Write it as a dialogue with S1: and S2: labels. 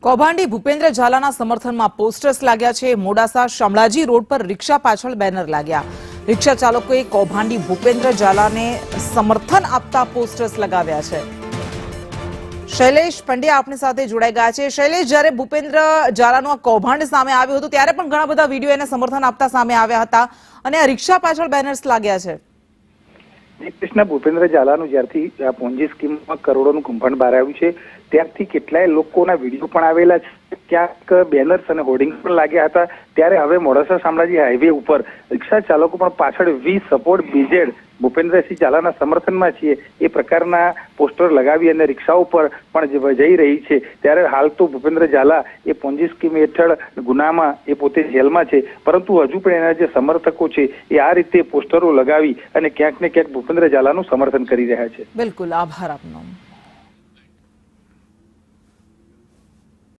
S1: કૌભાંડી ભૂપેન્દ્ર ઝાલાના સમર્થનમાં પોસ્ટર્સ લાગ્યા છે। મોડાસા શામળાજી રોડ પર રિક્ષા પાછળ બેનર લાગ્યા। રિક્ષા ચાલકોએ કૌભાંડી ભૂપેન્દ્ર ઝાલાને સમર્થન આપતા પોસ્ટર્સ લગાવ્યા છે। શૈલેષ પંડ્યા આપણી સાથે જોડાઈ ગયા છે। શૈલેષ, જ્યારે ભૂપેન્દ્ર ઝાલાનું આ કૌભાંડ સામે આવ્યું હતું ત્યારે પણ ઘણા બધા વિડીયો એને સમર્થન આપતા સામે આવ્યા હતા અને આ રિક્ષા પાછળ બેનર્સ લાગ્યા છે।
S2: કૃષ્ણ, ભૂપેન્દ્ર ઝાલાનું જ્યારથી આ પોન્જી સ્કીમમાં કરોડોનું કૌભાંડ બહાર આવ્યું છે ત્યારથી કેટલાય લોકોના વિડીયો પણ આવેલા છે, ક્યાંક બેનર્સ અને હોર્ડિંગ્સ પણ લાગ્યા હતા। ત્યારે હવે મોડાસા શામળાજી હાઈવે ઉપર રિક્ષા ચાલકો પણ પાછળ વી સપોર્ટ બીજેડ ભૂપેન્દ્રસિંહ ઝાલાના સમર્થનમાં છીએ એ પ્રકારના પોસ્ટર લગાવી અને રિક્ષાઓ પર પણ જઈ રહી છે। ત્યારે હાલ તો ભૂપેન્દ્ર ઝાલા એ પોન્જી સ્કીમ હેઠળ ગુનામાં એ પોતે જેલમાં છે, પરંતુ હજુ પણ એના જે સમર્થકો છે એ આ રીતે પોસ્ટરો લગાવી અને ક્યાંક ને ક્યાંક ભૂપેન્દ્ર ઝાલાનું સમર્થન કરી રહ્યા છે।
S1: બિલકુલ, આભાર આપનો।